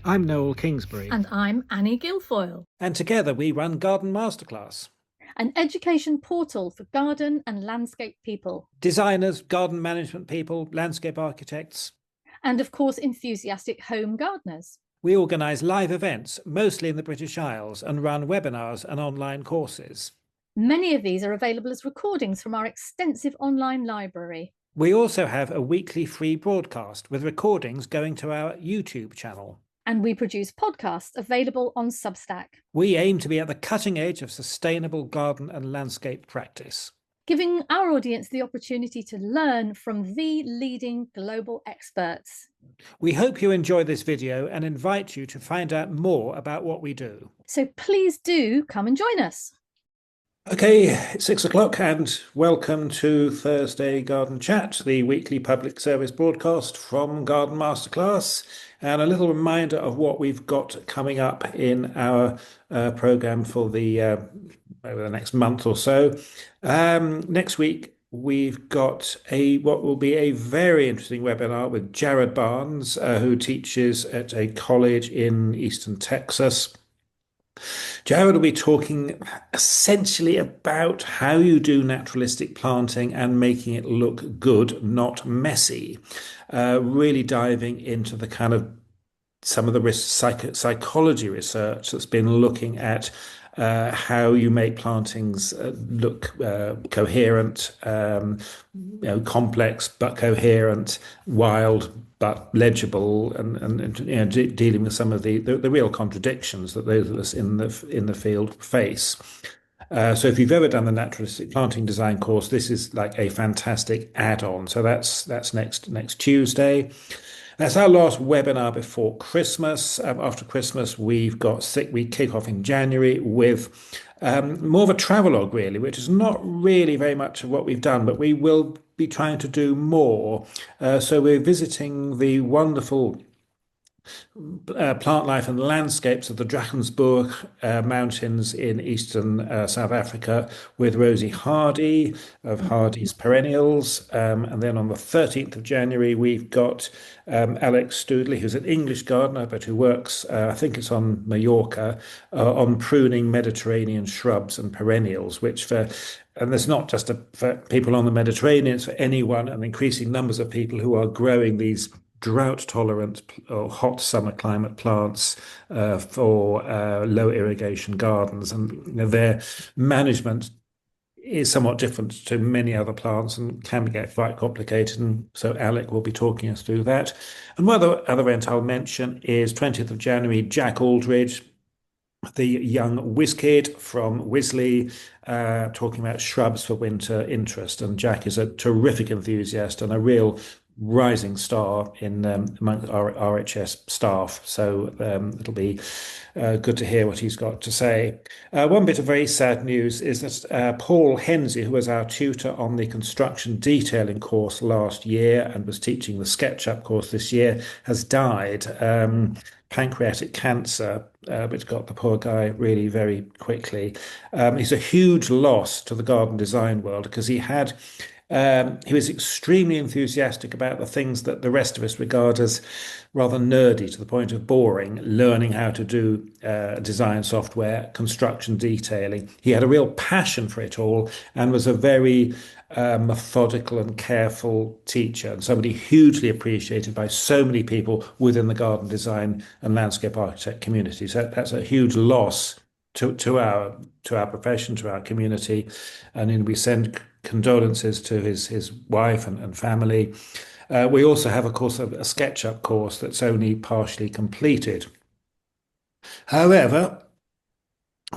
I'm Noel Kingsbury, And I'm Annie Guilfoyle, and together we run Garden Masterclass. an education portal for garden and landscape people, Designers, garden management people, landscape architects. and of course, enthusiastic home gardeners. We organise live events, mostly in the British Isles, and run webinars and online courses. Many of these are available as recordings from our extensive online library. We also have a weekly free broadcast with recordings going to our YouTube channel. And we produce podcasts available on Substack, We aim to be at the cutting edge of sustainable garden and landscape practice, giving our audience the opportunity to learn from the leading global experts. We hope you enjoy this video and invite you to find out more about what we do. So please do come and join us. Okay, it's 6 o'clock and welcome to Thursday Garden Chat, the weekly public service broadcast from Garden Masterclass, and a little reminder of what we've got coming up in our program for the over the next month or so. Next week we've got what will be a very interesting webinar with Jared Barnes, who teaches at a college in Eastern Texas. Jared will be talking essentially about how you do naturalistic planting and making it look good, not messy. Really diving into the kind of some of the psychology research that's been looking at how you make plantings look coherent, complex but coherent, wild but legible, and dealing with some of the real contradictions that those of us in the field face. So if you've ever done the naturalistic planting design course, this is like a fantastic add-on. So that's next Tuesday. That's our last webinar before Christmas. After Christmas, we kick off in January with more of a travelogue, really, which is not really very much of what we've done, but we will be trying to do more. So we're visiting the wonderful plant life and landscapes of the Drakensberg Mountains in eastern South Africa with Rosie Hardy of Hardy's Perennials. And then on the 13th of January, we've got Alex Stoodley, who's an English gardener, but who works, I think it's on Mallorca, on pruning Mediterranean shrubs and perennials, and there's not just for people on the Mediterranean, it's for anyone and increasing numbers of people who are growing these drought tolerant or hot summer climate plants for low irrigation gardens, and their management is somewhat different to many other plants and can get quite complicated. And so Alec will be talking us through that. And one other event I'll mention is 20th of January, Jack Aldridge, the young whiz kid from Wisley, talking about shrubs for winter interest. And Jack is a terrific enthusiast and a real rising star in among our RHS staff. So it'll be good to hear what he's got to say. One bit of very sad news is that Paul Hensey, who was our tutor on the construction detailing course last year and was teaching the SketchUp course this year, has died. Pancreatic cancer, which got the poor guy really very quickly. He's a huge loss to the garden design world because he was extremely enthusiastic about the things that the rest of us regard as rather nerdy to the point of boring, learning how to do design software, construction detailing. He had a real passion for it all and was a very methodical and careful teacher, and somebody hugely appreciated by so many people within the garden design and landscape architect community. So that's a huge loss to our profession, to our community, and we send condolences to his wife and family. We also have, of course, a SketchUp course that's only partially completed. However,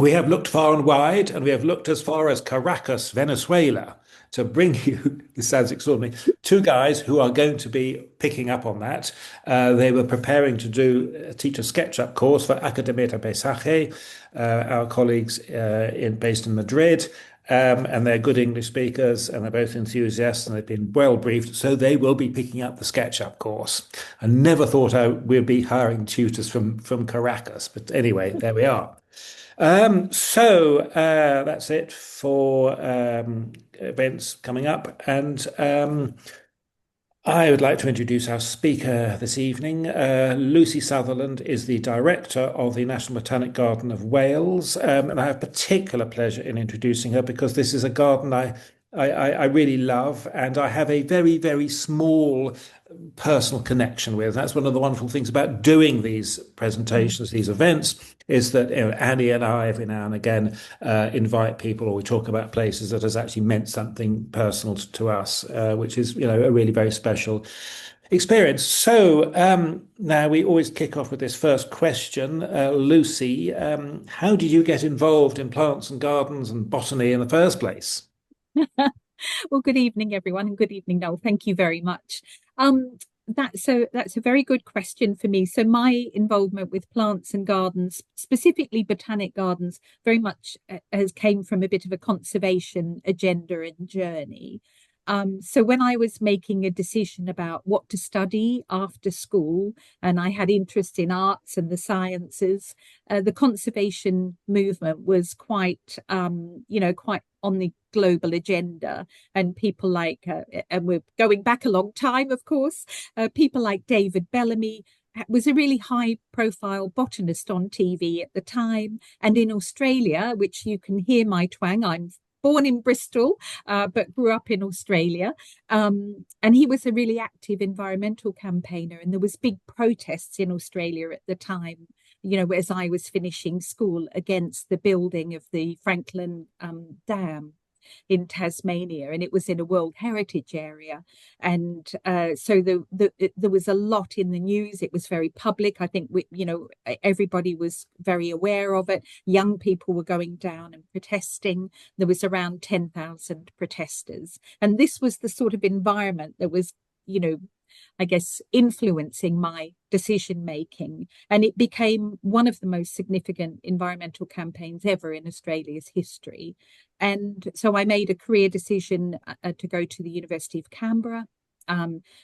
we have looked far and wide, and we have looked as far as Caracas, Venezuela, to bring you, this sounds extraordinary, two guys who are going to be picking up on that. They were preparing to teach a SketchUp course for Academia de Paisaje, our colleagues based in Madrid. And they're good English speakers, and they're both enthusiasts, and they've been well briefed. So they will be picking up the SketchUp course. I never thought we'd be hiring tutors from Caracas, but anyway, there we are. So that's it for events coming up. And I would like to introduce our speaker this evening. Lucy Sutherland is the director of the National Botanic Garden of Wales, and I have particular pleasure in introducing her because this is a garden I really love, and I have a very, very small personal connection with. That's one of the wonderful things about doing these presentations, these events, is that Annie and I every now and again invite people, or we talk about places that has actually meant something personal to us, which is a really very special experience. So now we always kick off with this first question. Lucy, how did you get involved in plants and gardens and botany in the first place? Well, good evening, everyone, and good evening, Noel. Thank you very much. Um, that's a very good question for me. So my involvement with plants and gardens, specifically botanic gardens, very much has came from a bit of a conservation agenda and journey. So when I was making a decision about what to study after school, and I had interest in arts and the sciences, the conservation movement was quite on the global agenda. And people like, and we're going back a long time, of course, people like David Bellamy was a really high profile botanist on TV at the time. And in Australia, which you can hear my twang, I'm born in Bristol, but grew up in Australia. And he was a really active environmental campaigner. And there was big protests in Australia at the time, as I was finishing school against the building of the Franklin Dam in Tasmania, and it was in a World Heritage area. And so there was a lot in the news. It was very public. I think everybody was very aware of it. Young people were going down and protesting. There was around 10,000 protesters, and this was the sort of environment that was, I guess, influencing my decision making. And it became one of the most significant environmental campaigns ever in Australia's history. And so I made a career decision to go to the University of Canberra,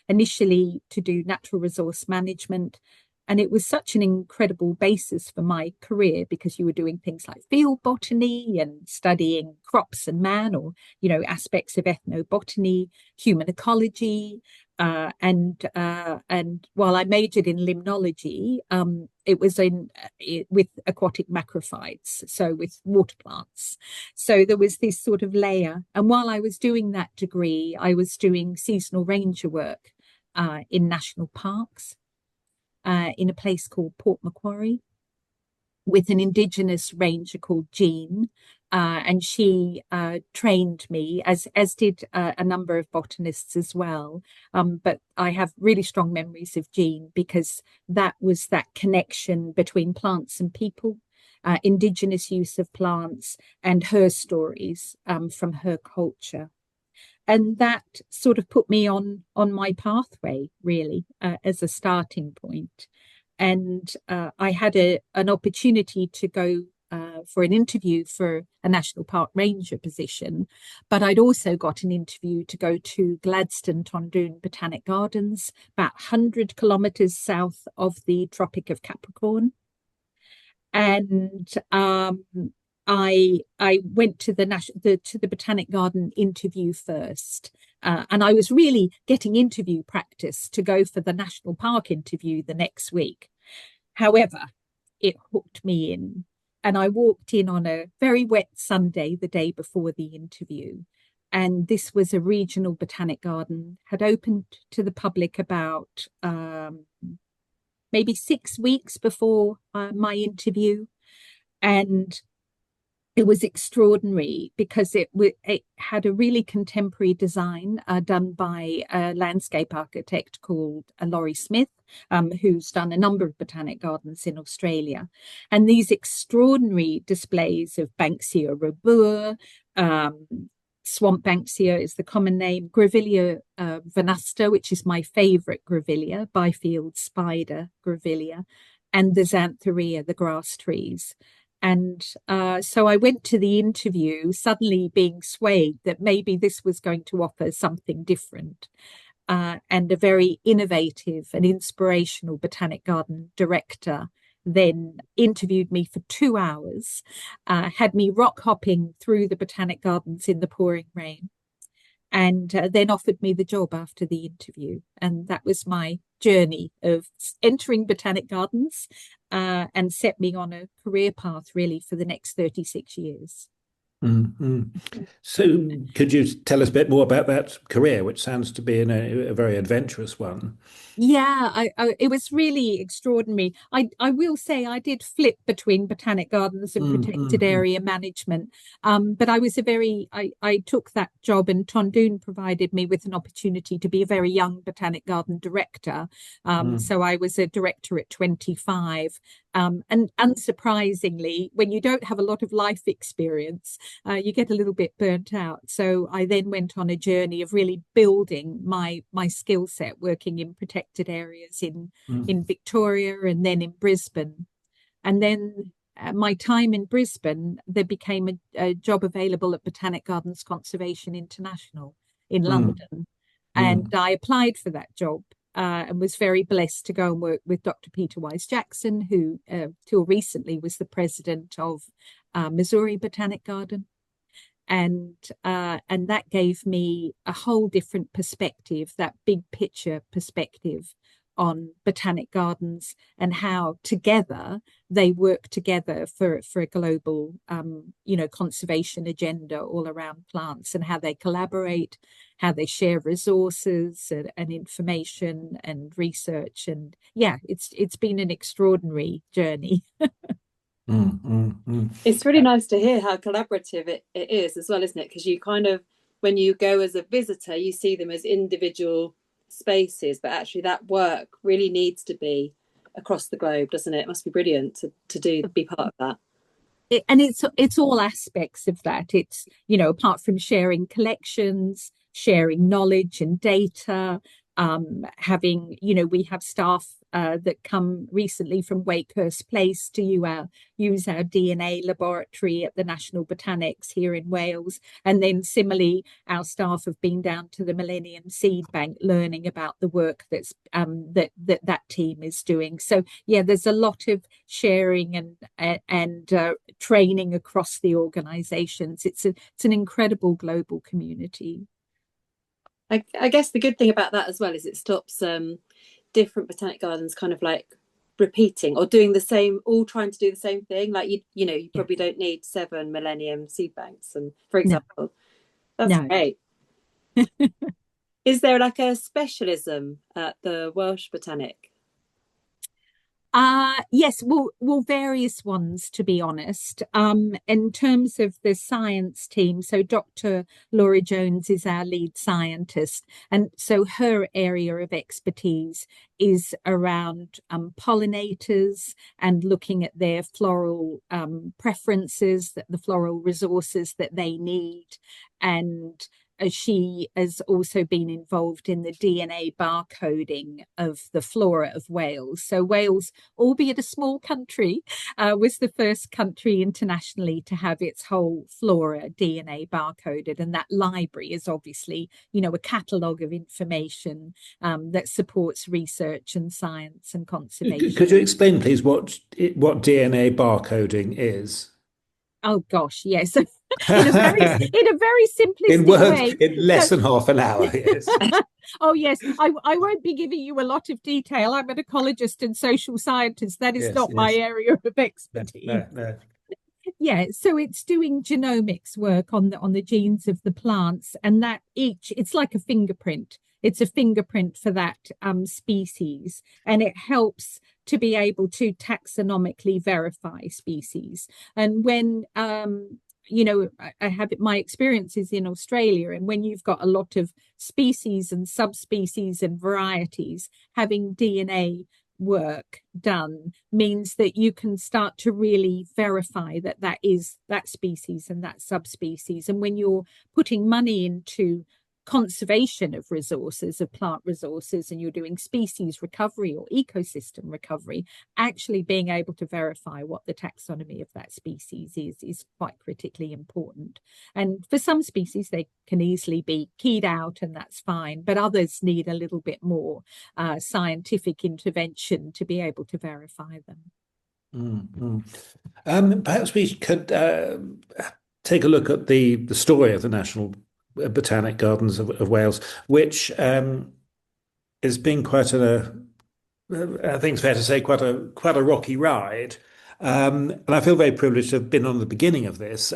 initially to do natural resource management. And it was such an incredible basis for my career because you were doing things like field botany and studying crops and man, or, aspects of ethnobotany, human ecology. And while I majored in limnology, it was with aquatic macrophytes, so with water plants. So there was this sort of layer. And while I was doing that degree, I was doing seasonal ranger work in national parks in a place called Port Macquarie with an Indigenous ranger called Jean. And she trained me, as did a number of botanists as well. But I have really strong memories of Jean because that was that connection between plants and people, Indigenous use of plants, and her stories from her culture. And that sort of put me on my pathway, really, as a starting point. And I had an opportunity to go for an interview for a national park ranger position, but I'd also got an interview to go to Gladstone Tondoon Botanic Gardens, about 100 kilometres south of the Tropic of Capricorn. And I went to the Botanic Garden interview first, and I was really getting interview practice to go for the national park interview the next week. However, it hooked me in, and I walked in on a very wet Sunday the day before the interview. And this was a regional botanic garden, had opened to the public about maybe 6 weeks before my interview. And it was extraordinary because it had a really contemporary design done by a landscape architect called Laurie Smith, who's done a number of botanic gardens in Australia. And these extraordinary displays of Banksia robur, swamp Banksia is the common name, Grevillea venusta, which is my favorite Grevillea, Byfield spider Grevillea, and the Xanthorrhea, the grass trees. And so I went to the interview suddenly being swayed that maybe this was going to offer something different. And a very innovative and inspirational botanic garden director then interviewed me for 2 hours, had me rock hopping through the botanic gardens in the pouring rain. and then offered me the job after the interview. And that was my journey of entering Botanic Gardens, and set me on a career path really for the next 36 years. So, could you tell us a bit more about that career, which sounds to be a very adventurous one? Yeah, it was really extraordinary. I will say I did flip between Botanic Gardens and Mm, protected mm, mm, area management. But I took that job, and Tondoon provided me with an opportunity to be a very young Botanic Garden director. mm, So I was a director at 25. And unsurprisingly, when you don't have a lot of life experience, you get a little bit burnt out. So I then went on a journey of really building my skill set, working in protected areas in mm, Victoria and then in Brisbane. And then my time in Brisbane, there became a job available at Botanic Gardens Conservation International in mm, London. And mm, I applied for that job, and was very blessed to go and work with Dr. Peter Wise Jackson, who till recently was the president of Missouri Botanic Garden. And that gave me a whole different perspective, that big picture perspective on botanic gardens and how together they work together for a global conservation agenda all around plants, and how they collaborate, how they share resources and information and research. And yeah, it's been an extraordinary journey. mm, mm, mm. It's really nice to hear how collaborative it is as well, isn't it? Because you kind of, when you go as a visitor, you see them as individual spaces, but actually that work really needs to be across the globe, doesn't it? It must be brilliant to be part of that. And it's all aspects of that. It's, apart from sharing collections, sharing knowledge and data, having, we have staff that come recently from Wakehurst Place to use our DNA laboratory at the National Botanics here in Wales. And then similarly, our staff have been down to the Millennium Seed Bank learning about the work that's that team is doing. So yeah, there's a lot of sharing and training across the organizations. It's an incredible global community. I guess the good thing about that as well is it stops different botanic gardens kind of like repeating or doing the same, all trying to do the same thing. Like you probably don't need 7 Millennium Seed Banks, and for example, that's No. great. Is there like a specialism at the Welsh Botanic? Yes, well, various ones, to be honest. In terms of the science team, so Dr. Laura Jones is our lead scientist, and so her area of expertise is around pollinators and looking at their floral preferences, the floral resources that they need, and she has also been involved in the DNA barcoding of the flora of Wales. So Wales, albeit a small country, was the first country internationally to have its whole flora DNA barcoded. And that library is obviously, a catalogue of information that supports research and science and conservation. Could you explain, please, what DNA barcoding is? Oh gosh, yes. In a very In simplistic words, way. in less than half an hour, yes. Oh yes, I won't be giving you a lot of detail. I'm an ecologist and social scientist. That is Yes, not my area of expertise. No. Yeah, so it's doing genomics work on the genes of the plants, and that it's like a fingerprint. It's a fingerprint for that species, and it helps to be able to taxonomically verify species. And when I have my experiences in Australia, and when you've got a lot of species and subspecies and varieties, having DNA work done means that you can start to really verify that is that species and that subspecies. And when you're putting money into conservation of resources, of plant resources, and you're doing species recovery or ecosystem recovery, actually being able to verify what the taxonomy of that species is quite critically important. And for some species, they can easily be keyed out, and that's fine, but others need a little bit more scientific intervention to be able to verify them. Perhaps we could take a look at the story of the National Botanic Gardens of Wales, which has been quite a I think it's fair to say quite a rocky ride. And I feel very privileged to have been on the beginning of this.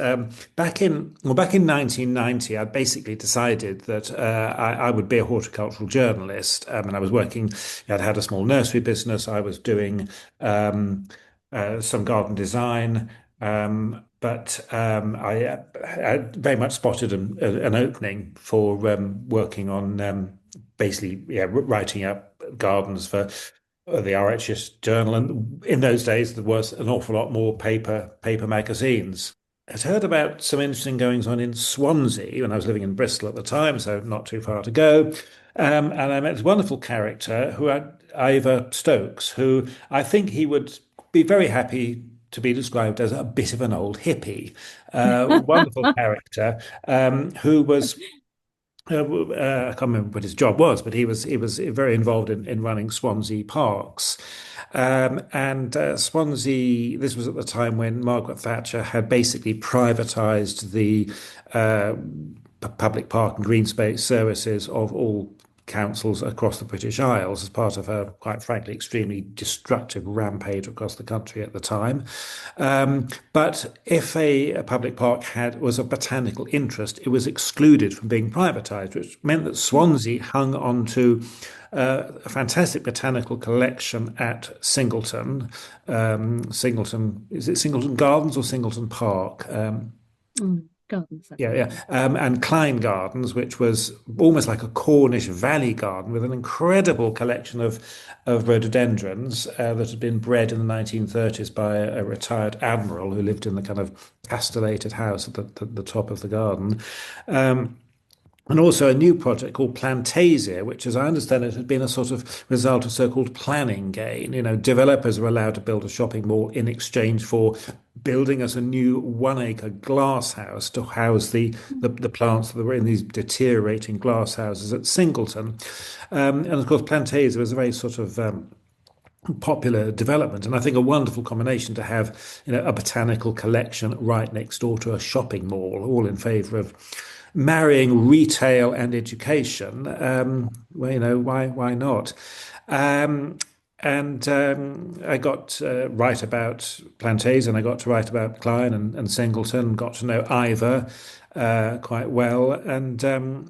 Back in 1990, I basically decided that I would be a horticultural journalist. And I was working. I'd had a small nursery business. I was doing some garden design. I very much spotted an opening for working on basically, yeah, writing up gardens for the RHS Journal. And in those days, there was an awful lot more paper magazines. I'd heard about some interesting goings on in Swansea when I was living in Bristol at the time, so not too far to go. And I met this wonderful character who Ivor Stokes, who I think he would be very happy to be described as a bit of an old hippie. Wonderful character who was I can't remember what his job was, but he was very involved in running Swansea Parks. Swansea, this was at the time when Margaret Thatcher had basically privatised the public park and green space services of all councils across the British Isles as part of her, quite frankly, extremely destructive rampage across the country at the time. But if a public park was of botanical interest, it was excluded from being privatised, which meant that Swansea hung on to a fantastic botanical collection at Singleton. Singleton, is it Singleton Gardens or Singleton Park? Gardens. Yeah. And Klein Gardens, which was almost like a Cornish valley garden with an incredible collection of rhododendrons that had been bred in the 1930s by a retired admiral who lived in the kind of castellated house at the top of the garden. And also a new project called Plantasia, which, as I understand it, had been a sort of result of so-called planning gain. You know, developers were allowed to build a shopping mall in exchange for building us a new 1 acre glass house to house the plants that were in these deteriorating glass houses at Singleton. And of course, Plantasia was a very sort of popular development, and I think a wonderful combination to have, you know, a botanical collection right next door to a shopping mall, all in favour of marrying retail and education. Well, you know, why not? I got to write about Plantains, and I got to write about Klein and Singleton, got to know Ivor quite well. And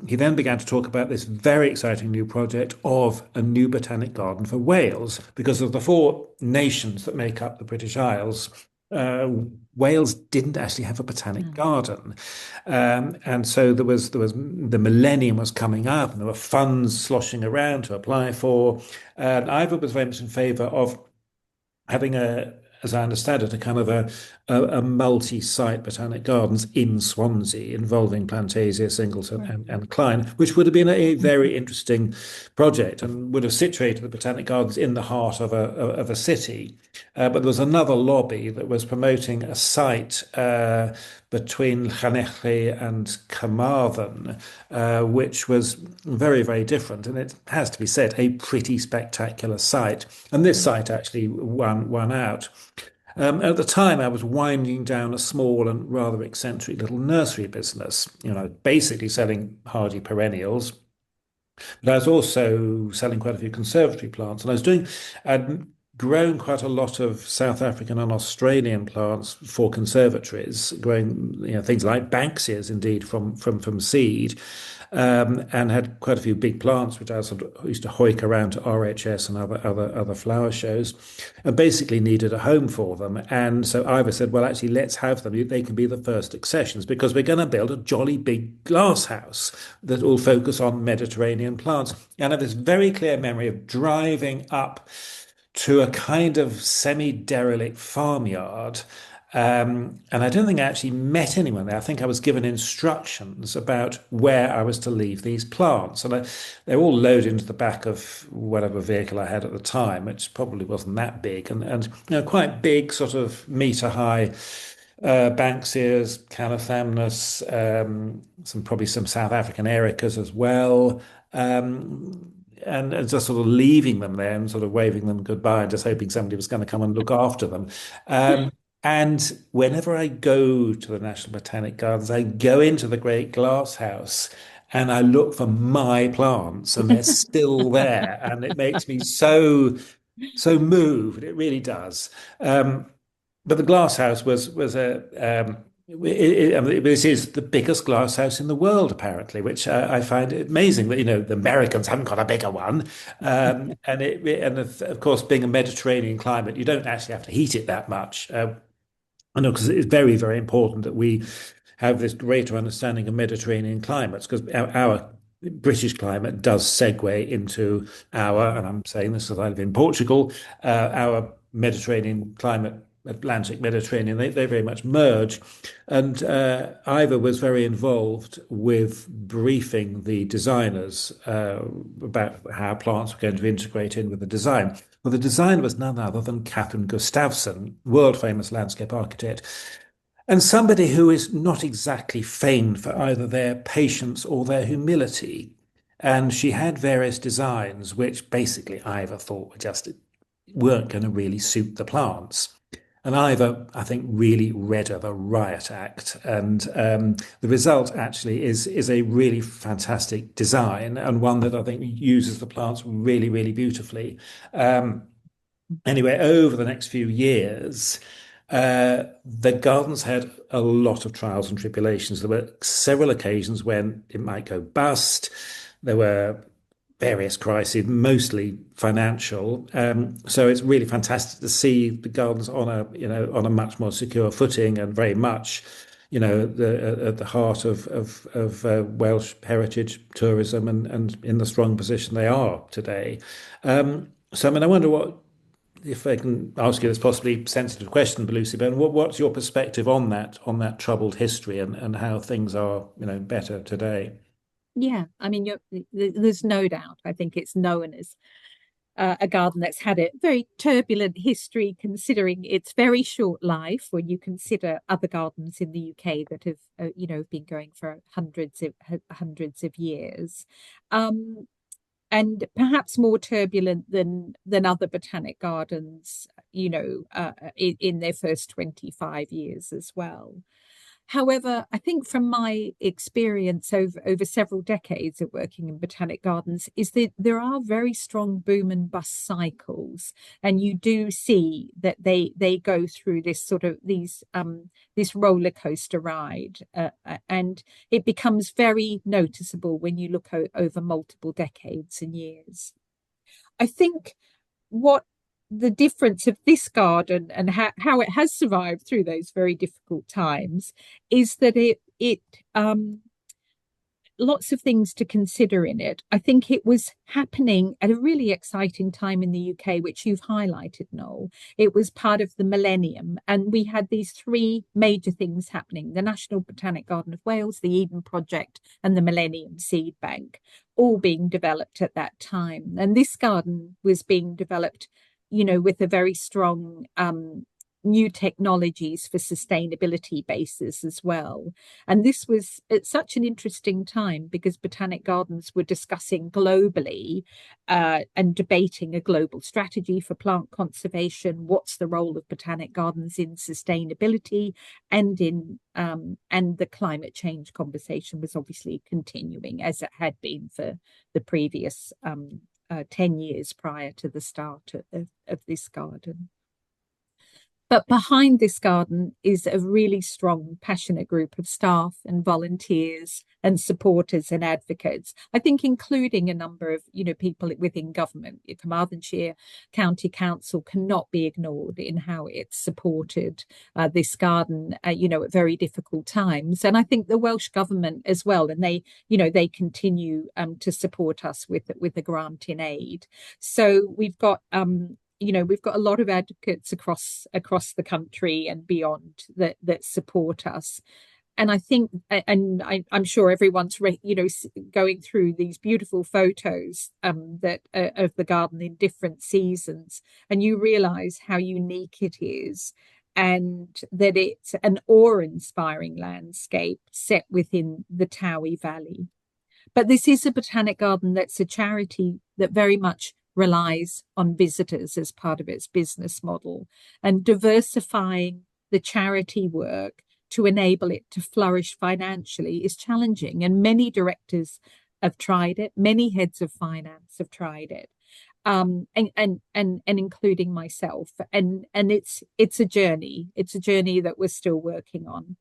he then began to talk about this very exciting new project of a new botanic garden for Wales, because of the four nations that make up the British Isles. Wales didn't actually have a botanic garden, and so there was the millennium was coming up, and there were funds sloshing around to apply for. And Ivor was very much in favour of having as I understand it, a kind of a multi-site botanic gardens in Swansea involving Plantasia, Singleton, and Klein, which would have been a very interesting project and would have situated the botanic gardens in the heart of a city. But there was another lobby that was promoting a site between Llanelli and Carmarthen, which was very, very different. And it has to be said, a pretty spectacular site. And this site actually won out. At the time, I was winding down a small and rather eccentric little nursery business, you know, basically selling hardy perennials. But I was also selling quite a few conservatory plants, and I'd grown quite a lot of South African and Australian plants for conservatories, growing, you know, things like Banksias, indeed, from seed. And had quite a few big plants, which I sort of used to hoik around to RHS and other flower shows, and basically needed a home for them. And so Ivor said, well, actually, let's have them. They can be the first accessions, because we're going to build a jolly big glass house that will focus on Mediterranean plants. And I have this very clear memory of driving up to a kind of semi-derelict farmyard. And I don't think I actually met anyone there. I think I was given instructions about where I was to leave these plants. And they're all loaded into the back of whatever vehicle I had at the time, which probably wasn't that big. And you know, quite big, sort of metre-high Banksias, Calithamnus, probably some South African Ericas as well. And just sort of leaving them there and sort of waving them goodbye and just hoping somebody was going to come and look after them. And whenever I go to the National Botanic Gardens, I go into the great glass house and I look for my plants, and they're still there. And it makes me so moved. It really does. Um, but the glass house was a I mean, this is the biggest glass house in the world, apparently, which I find amazing that the Americans haven't got a bigger one, and of course, being a Mediterranean climate, you don't actually have to heat it that much. I know because it's very, very important that we have this greater understanding of Mediterranean climates because our British climate does segue into and I'm saying this because I live in Portugal, our Mediterranean climate, Atlantic Mediterranean, they very much merge. And Ivor was very involved with briefing the designers about how plants were going to integrate in with the design. Well, the design was none other than Catherine Gustafson, world famous landscape architect, and somebody who is not exactly famed for either their patience or their humility. And she had various designs which basically Ivor thought weren't going to really suit the plants. And Ivor, I think, really read her the riot act. And the result actually is a really fantastic design and one that I think uses the plants really, really beautifully. Anyway, over the next few years, the gardens had a lot of trials and tribulations. There were several occasions when it might go bust. There were various crises, mostly financial. So it's really fantastic to see the gardens on a much more secure footing and very much, at the heart of Welsh heritage tourism and in the strong position they are today. So I mean, I wonder if I can ask you this possibly sensitive question, Lucy, but what's your perspective on that troubled history and how things are, better today? Yeah, I mean, there's no doubt. I think it's known as a garden that's had a very turbulent history, considering its very short life. When you consider other gardens in the UK that have, been going for hundreds of years, and perhaps more turbulent than other botanic gardens, in their first 25 years as well. However, I think from my experience over several decades of working in botanic gardens is that there are very strong boom and bust cycles, and you do see that they go through this roller coaster ride, and it becomes very noticeable when you look over multiple decades and years. I think what the difference of this garden and how it has survived through those very difficult times is that it lots of things to consider in it. I think it was happening at a really exciting time in the UK, which you've highlighted, Noel. It was part of the millennium, and we had these three major things happening: the National Botanic Garden of Wales, the Eden Project, and the Millennium Seed Bank, all being developed at that time. And this garden was being developed, with a very strong new technologies for sustainability basis as well. And this was at such an interesting time because botanic gardens were discussing globally and debating a global strategy for plant conservation. What's the role of botanic gardens in sustainability and and the climate change conversation was obviously continuing as it had been for the previous 10 years prior to the start of this garden. But behind this garden is a really strong, passionate group of staff and volunteers and supporters and advocates. I think including a number of, people within government. Carmarthenshire County Council cannot be ignored in how it's supported this garden, at very difficult times. And I think the Welsh government as well, and they continue to support us with a grant in aid. So we've got we've got a lot of advocates across the country and beyond that support us. And I think, and I'm sure everyone's going through these beautiful photos that of the garden in different seasons, and you realise how unique it is, and that it's an awe-inspiring landscape set within the Towie Valley. But this is a botanic garden that's a charity that very much relies on visitors as part of its business model, and diversifying the charity work to enable it to flourish financially is challenging. And many directors have tried it. Many heads of finance have tried it. And including myself. And it's a journey. It's a journey that we're still working on.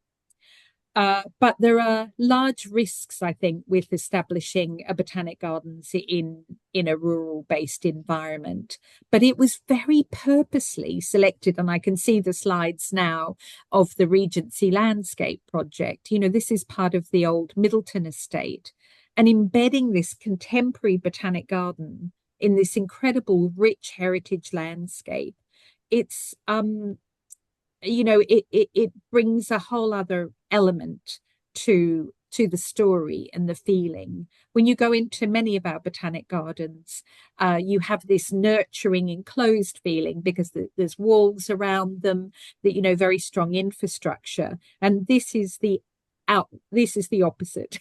But there are large risks, I think, with establishing a botanic gardens in a rural-based environment. But it was very purposely selected, and I can see the slides now of the Regency Landscape Project. You know, this is part of the old Middleton estate, and embedding this contemporary botanic garden in this incredible rich heritage landscape. It's you know, it brings a whole other element to the story and the feeling. When you go into many of our botanic gardens, you have this nurturing enclosed feeling because there's walls around them, that, you know, very strong infrastructure. And this is the opposite.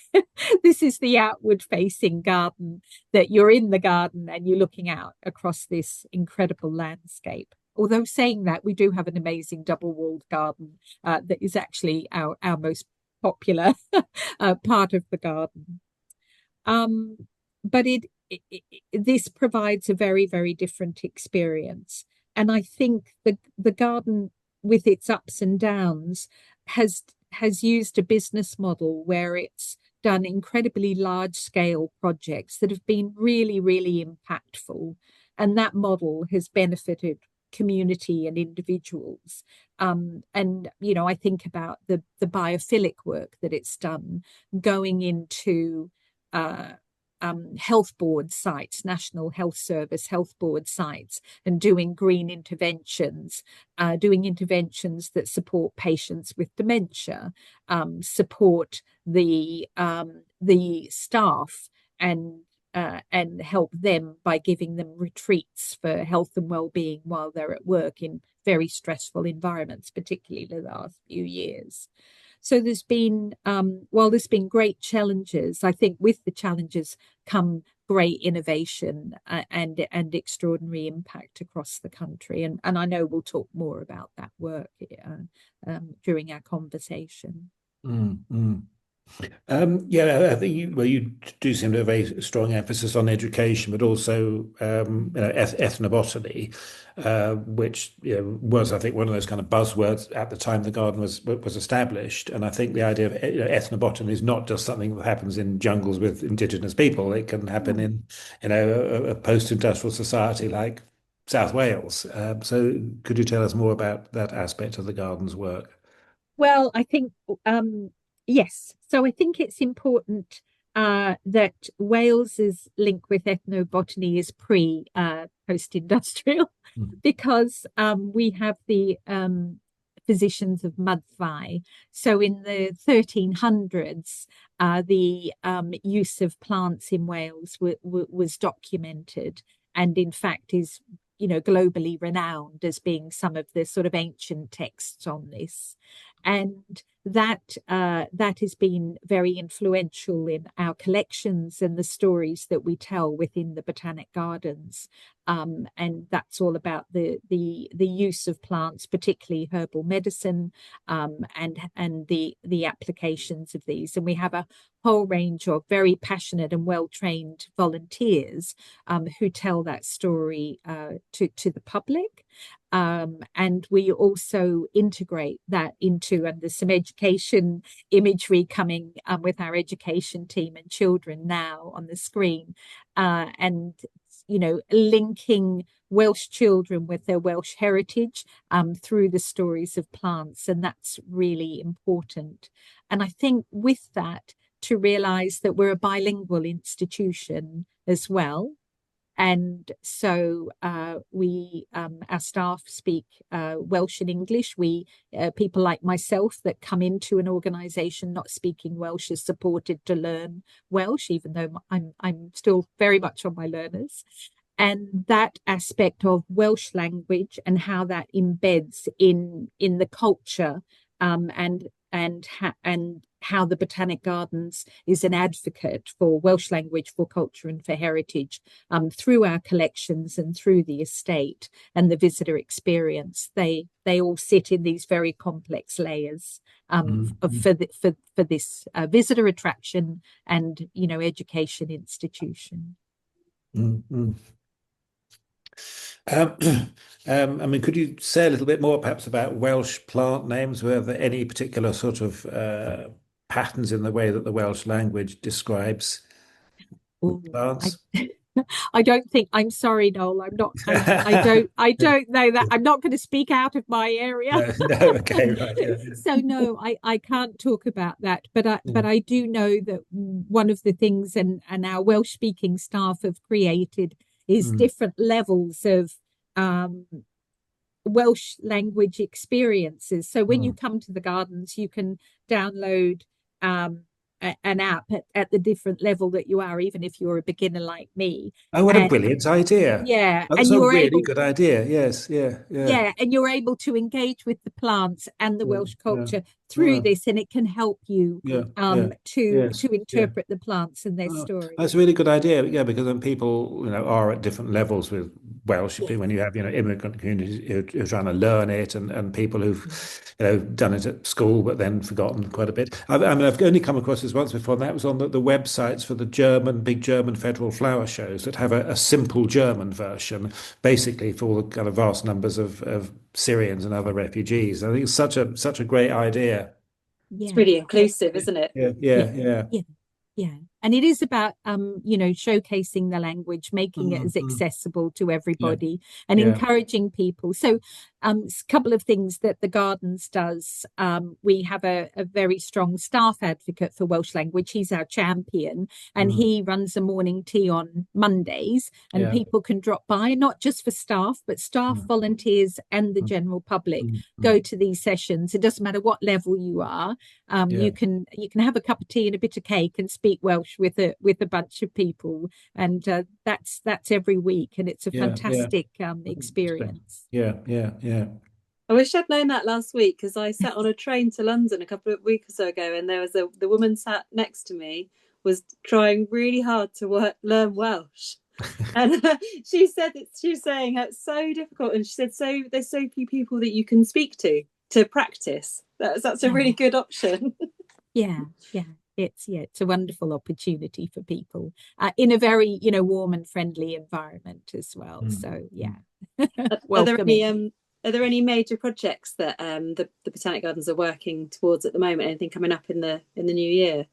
This is the outward facing garden, that you're in the garden and you're looking out across this incredible landscape. Although saying that, we do have an amazing double-walled garden that is actually our most popular part of the garden. But this provides a very, very different experience. And I think the garden, with its ups and downs, has used a business model where it's done incredibly large-scale projects that have been really, really impactful. And that model has benefited community and individuals. And, you know, I think about the biophilic work that it's done, going into health board sites, National Health Service health board sites, and doing green interventions, doing interventions that support patients with dementia, support the staff, and help them by giving them retreats for health and well-being while they're at work in very stressful environments, particularly the last few years. So there's been, while there's been great challenges, I think with the challenges come great innovation and extraordinary impact across the country. And I know we'll talk more about that work during our conversation. Yeah, I think you do seem to have a very strong emphasis on education, but also ethnobotany, which was, I think, one of those kind of buzzwords at the time the garden was established. And I think the idea of ethnobotany is not just something that happens in jungles with indigenous people. It can happen in a post-industrial society like South Wales. So could you tell us more about that aspect of the garden's work? Well, I think yes. So I think it's important that Wales's link with ethnobotany is post-industrial, because we have the physicians of Mudthai. So in the 1300s, the use of plants in Wales was documented, and in fact is, you know, globally renowned as being some of the sort of ancient texts on this. And that has been very influential in our collections and the stories that we tell within the Botanic Gardens. And that's all about the use of plants, particularly herbal medicine, and the applications of these. And we have a whole range of very passionate and well-trained volunteers who tell that story to the public. And we also integrate that into, and there's some education imagery coming with our education team and children now on the screen, and, you know, linking Welsh children with their Welsh heritage through the stories of plants. And that's really important. And I think with that, to realize that we're a bilingual institution as well. And so we, our staff speak Welsh and English. We, people like myself that come into an organisation not speaking Welsh, is supported to learn Welsh, even though I'm still very much on my learners. And that aspect of Welsh language and how that embeds in the culture, and how the Botanic Gardens is an advocate for Welsh language, for culture and for heritage through our collections and through the estate and the visitor experience. They all sit in these very complex layers for this visitor attraction and, you know, education institution. I mean, could you say a little bit more perhaps about Welsh plant names? Were there any particular sort of patterns in the way that the Welsh language describes plants? I don't think, I'm sorry, Noel, I don't know that. I'm not going to speak out of my area. No, okay, right. Yeah. So no, I can't talk about that, but I do know that one of the things and our Welsh speaking staff have created is different levels of Welsh language experiences. So when you come to the gardens, you can download an app at the different level that you are, even if you're a beginner like me. Oh, what a brilliant idea. Yeah. That's a really good idea. Yes. Yeah. Yeah. And you're able to engage with the plants and the Welsh culture through this, and it can help you to interpret the plants and their stories. That's a really good idea. Yeah, because then people, you know, are at different levels with Welsh. When you have, you know, immigrant communities who are trying to learn it, and people who've, you know, done it at school but then forgotten quite a bit. I mean, I've only come across this once before, and that was on the websites for the big German federal flower shows that have a simple German version, basically for all the kind of vast numbers of Syrians and other refugees. I think it's such a great idea. It's really inclusive, isn't it? Yeah. And it is about, you know, showcasing the language, making it as accessible to everybody and encouraging people. So a couple of things that the Gardens does. We have a very strong staff advocate for Welsh language. He's our champion, and he runs a morning tea on Mondays, and people can drop by, not just for staff, but staff, volunteers and the general public go to these sessions. It doesn't matter what level you are. You can have a cup of tea and a bit of cake and speak Welsh with a bunch of people, and that's every week, and it's a fantastic experience. I wish I'd known that last week, because I sat on a train to London a couple of weeks or so ago, and there was the woman sat next to me was trying really hard to learn Welsh. And she said she was saying it's so difficult, and she said there's so few people that you can speak to practice. That's a really good option. It's a wonderful opportunity for people in a very, you know, warm and friendly environment as well. So Are there any major projects that the Botanic Gardens are working towards at the moment? Anything coming up in the new year?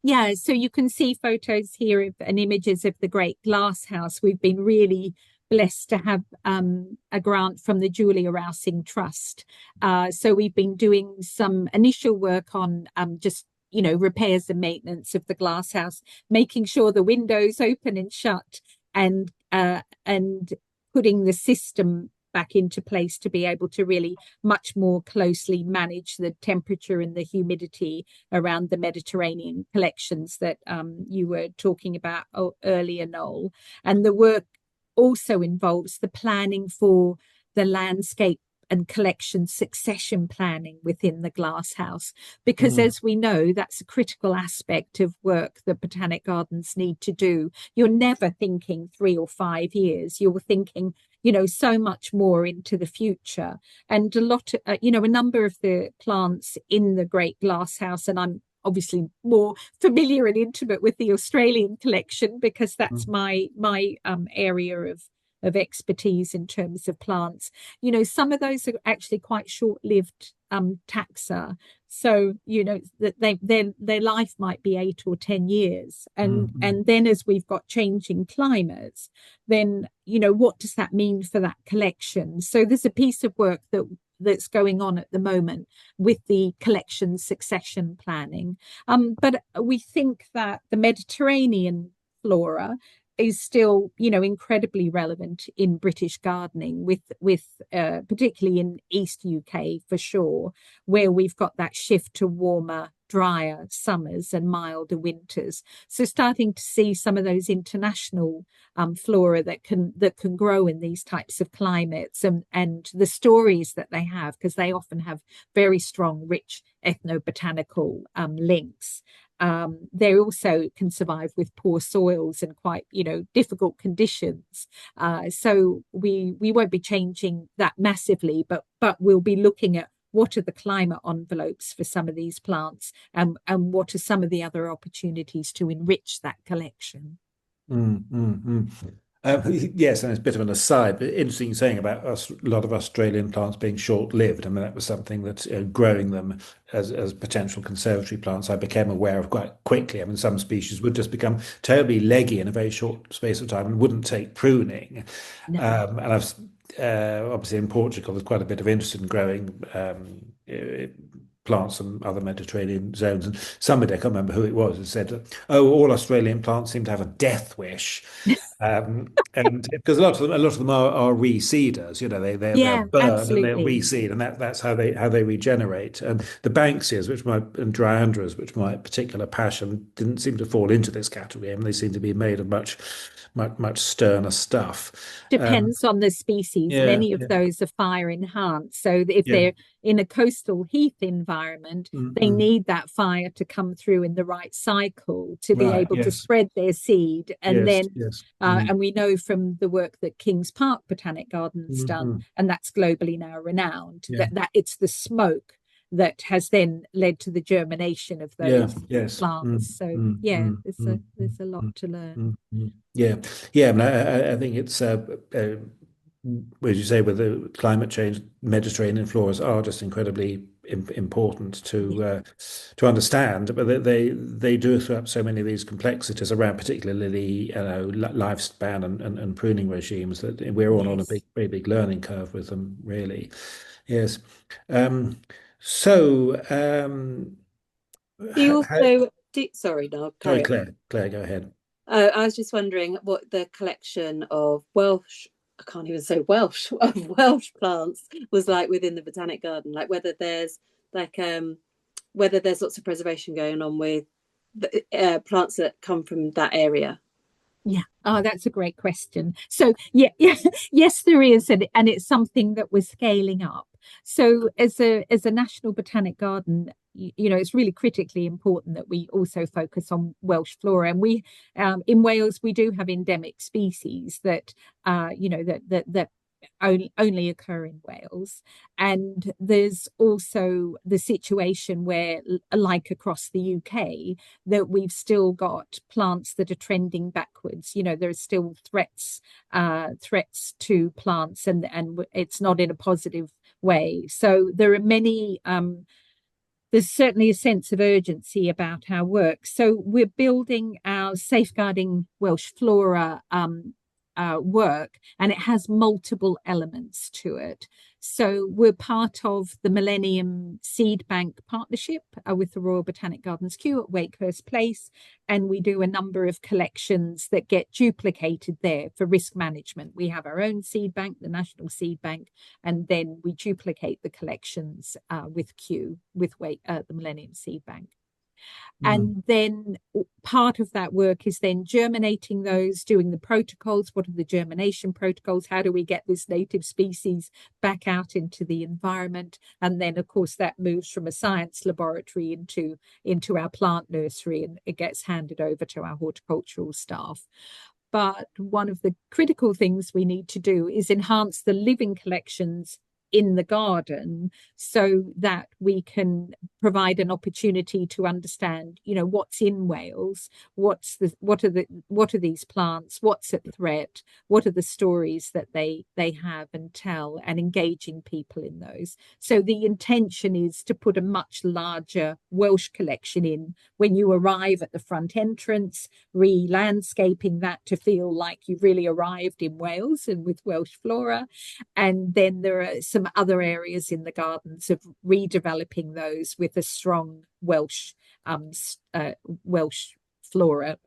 Yeah, so you can see photos here and images of the Great Glasshouse. We've been really blessed to have a grant from the Julia Rousing Trust. So we've been doing some initial work on just, you know, repairs and maintenance of the glasshouse, making sure the windows open and shut, and putting the system back into place to be able to really much more closely manage the temperature and the humidity around the Mediterranean collections that you were talking about earlier, Noel. And the work also involves the planning for the landscape and collection succession planning within the glasshouse, because as we know, that's a critical aspect of work that Botanic Gardens need to do. You're never thinking 3 or 5 years. You're thinking, you know, so much more into the future. And a lot, you know, a number of the plants in the Great Glasshouse, and I'm obviously more familiar and intimate with the Australian collection because that's my area of expertise in terms of plants. You know, some of those are actually quite short-lived taxa. So, you know, that their life might be 8 or 10 years. And then as we've got changing climates, then, you know, what does that mean for that collection? So there's a piece of work that's going on at the moment with the collection succession planning. But we think that the Mediterranean flora is still, you know, incredibly relevant in British gardening, with particularly in East UK for sure, where we've got that shift to warmer, drier summers and milder winters. So starting to see some of those international flora that can grow in these types of climates, and the stories that they have, because they often have very strong, rich ethnobotanical links. They also can survive with poor soils and quite, difficult conditions. So we won't be changing that massively, but we'll be looking at what are the climate envelopes for some of these plants, and what are some of the other opportunities to enrich that collection. Yes, and it's a bit of an aside, but interesting saying about us, a lot of Australian plants being short-lived. I mean, that was something that growing them as potential conservatory plants, I became aware of quite quickly. I mean, some species would just become terribly leggy in a very short space of time and wouldn't take pruning. No. And I've obviously in Portugal, there's quite a bit of interest in growing plants from other Mediterranean zones. And somebody, I can't remember who it was, who said, "Oh, all Australian plants seem to have a death wish." And because a lot of them are reseeders, they'll Yeah, burn and they'll absolutely. reseed, and that's how they regenerate. And the Banksias, and Dryandras, which my particular passion, didn't seem to fall into this category. I mean, they seem to be made of much sterner stuff. Depends on the species. Yeah, Many of yeah, those are fire enhanced. So if yeah. they're in a coastal heath environment, they Mm-mm. need that fire to come through in the right cycle to be Right. able to Yes. spread their seed. And Yes. then, Yes. and we know from the work that Kings Park Botanic Gardens done, Mm-hmm. and that's globally now renowned, Yeah. that it's the smoke that has then led to the germination of Yeah. those Yes. plants. So yeah, there's a lot to learn. Yeah. Yeah. I mean, I think it's as you say, with the climate change, Mediterranean floras are just incredibly important to understand. But they do throw up so many of these complexities around, particularly lifespan and pruning regimes, that we're all on a Yes. very big learning curve with them, really. Yes. Um, so. Do you How, also sorry, no, sorry, carry on. Claire. Claire, go ahead. I was just wondering what the collection of Welsh, I can't even say Welsh, of Welsh plants was like within the Botanic Garden, like whether there's like whether there's lots of preservation going on with the, plants that come from that area. Yeah. Oh, that's a great question. So yeah, yes, there is, and it's something that we're scaling up. So as a national botanic garden, it's really critically important that we also focus on Welsh flora. And we in Wales we do have endemic species that that only occur in Wales. And there's also the situation where, like across the UK, that we've still got plants that are trending backwards. There are still threats to plants, and it's not in a positive way. So there are many. There's certainly a sense of urgency about our work. So we're building our Safeguarding Welsh Flora work, and it has multiple elements to it. So we're part of the Millennium Seed Bank partnership with the Royal Botanic Gardens Kew at Wakehurst Place, and we do a number of collections that get duplicated there for risk management. We have our own seed bank, the National Seed Bank, and then we duplicate the collections with Kew, with the Millennium Seed Bank. And then part of that work is then germinating those, doing the protocols. What are the germination protocols? How do we get this native species back out into the environment? And then, of course, that moves from a science laboratory into our plant nursery, and it gets handed over to our horticultural staff. But one of the critical things we need to do is enhance the living collections in the garden so that we can provide an opportunity to understand, what's in Wales, what are these plants, what's at threat, what are the stories that they have and tell, and engaging people in those. So the intention is to put a much larger Welsh collection in when you arrive at the front entrance, re-landscaping that to feel like you've really arrived in Wales and with Welsh flora. And then there are some other areas in the gardens of redeveloping those with a strong Welsh flora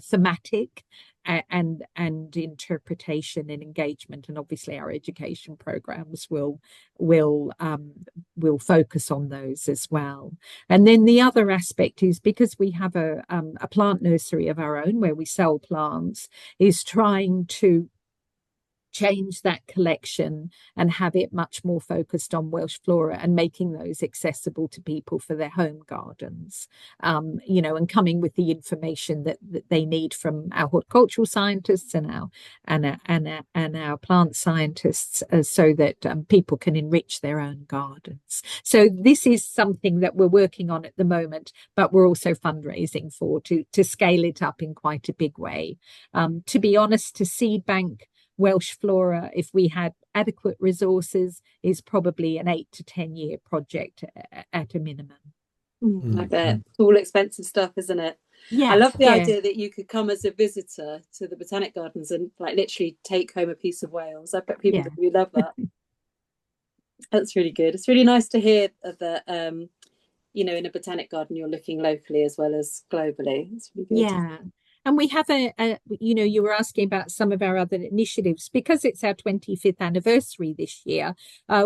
thematic. and interpretation and engagement, and obviously our education programs will focus on those as well. And then the other aspect is, because we have a plant nursery of our own where we sell plants, is trying to change that collection and have it much more focused on Welsh flora and making those accessible to people for their home gardens, and coming with the information that they need from our horticultural scientists and our plant scientists, so that people can enrich their own gardens. So this is something that we're working on at the moment, but we're also fundraising for to scale it up in quite a big way. To be honest, to seed bank Welsh flora, if we had adequate resources, is probably an 8 to 10 year project at a minimum. I bet. It's all expensive stuff, isn't it? Yeah, I love the idea that you could come as a visitor to the Botanic Gardens and literally take home a piece of Wales. I bet people would really love that. That's really good. It's really nice to hear that in a botanic garden you're looking locally as well as globally. It's really good. Yeah. And we have you were asking about some of our other initiatives. Because it's our 25th anniversary this year,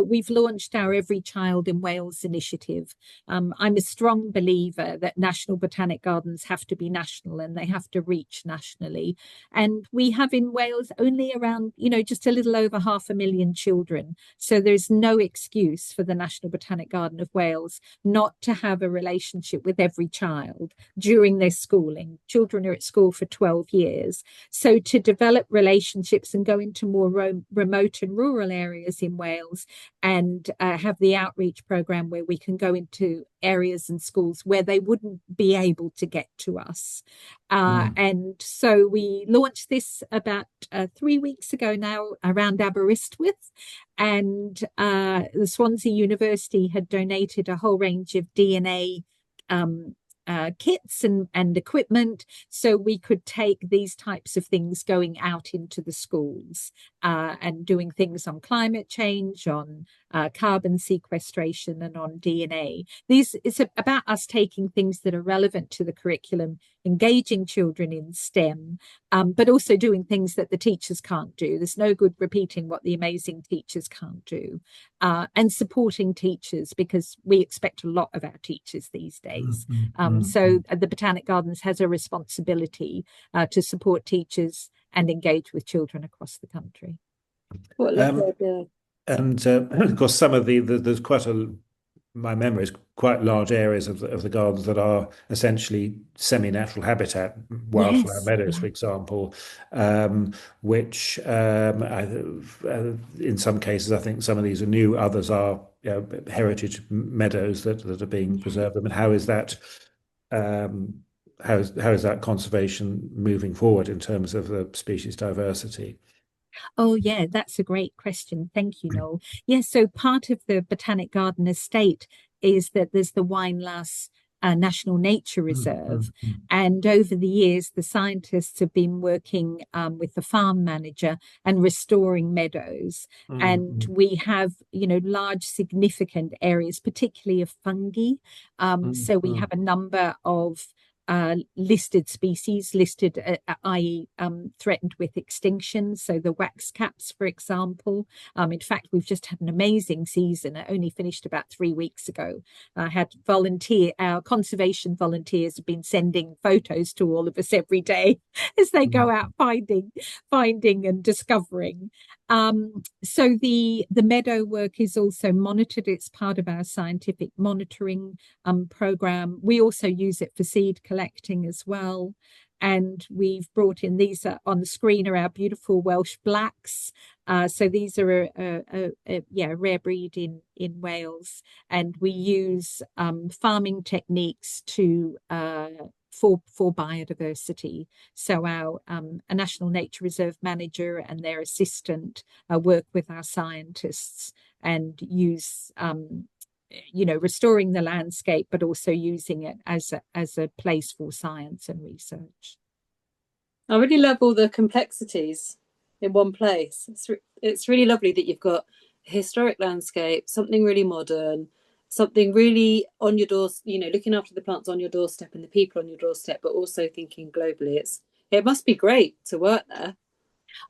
we've launched our Every Child in Wales initiative. I'm a strong believer that national botanic gardens have to be national and they have to reach nationally. And we have in Wales only around, just a little over 500,000 children. So there's no excuse for the National Botanic Garden of Wales not to have a relationship with every child during their schooling. Children are at school for 12 years. So to develop relationships and go into more remote and rural areas in Wales and have the outreach program where we can go into areas and schools where they wouldn't be able to get to us. And so we launched this about 3 weeks ago now around Aberystwyth, and the Swansea University had donated a whole range of DNA kits and equipment, so we could take these types of things going out into the schools and doing things on climate change, on carbon sequestration, and on DNA. It's about us taking things that are relevant to the curriculum, engaging children in STEM, but also doing things that the teachers can't do. There's no good repeating what the amazing teachers can't do, and supporting teachers, because we expect a lot of our teachers these days. So the Botanic Gardens has a responsibility to support teachers and engage with children across the country. What a lovely idea. And of course, some of there's my memory is quite large areas of the gardens that are essentially semi-natural habitat, wildflower meadows, for example, which in some cases, I think some of these are new, others are heritage meadows that are being preserved. I mean, how is that conservation moving forward in terms of the species diversity? Oh, yeah, that's a great question. Thank you, Noel. Yes, so part of the Botanic Garden estate is that there's the Wynlas National Nature Reserve. And over the years, the scientists have been working with the farm manager and restoring meadows. And we have, large significant areas, particularly of fungi. So we have a number of listed species, i.e. Threatened with extinction. So the wax caps, for example. In fact, we've just had an amazing season. It only finished about 3 weeks ago. I had our conservation volunteers have been sending photos to all of us every day as they go out finding and discovering. So the meadow work is also monitored. It's part of our scientific monitoring program. We also use it for seed collecting as well. And we've brought in, these on the screen are our beautiful Welsh blacks. So these are a rare breed in Wales. And we use farming techniques for biodiversity. So our a National Nature Reserve manager and their assistant work with our scientists and use restoring the landscape, but also using it as a place for science and research. I really love all the complexities in one place. It's really lovely that you've got a historic landscape, something really modern, something really on your doorstep, looking after the plants on your doorstep and the people on your doorstep, but also thinking globally. It must be great to work there.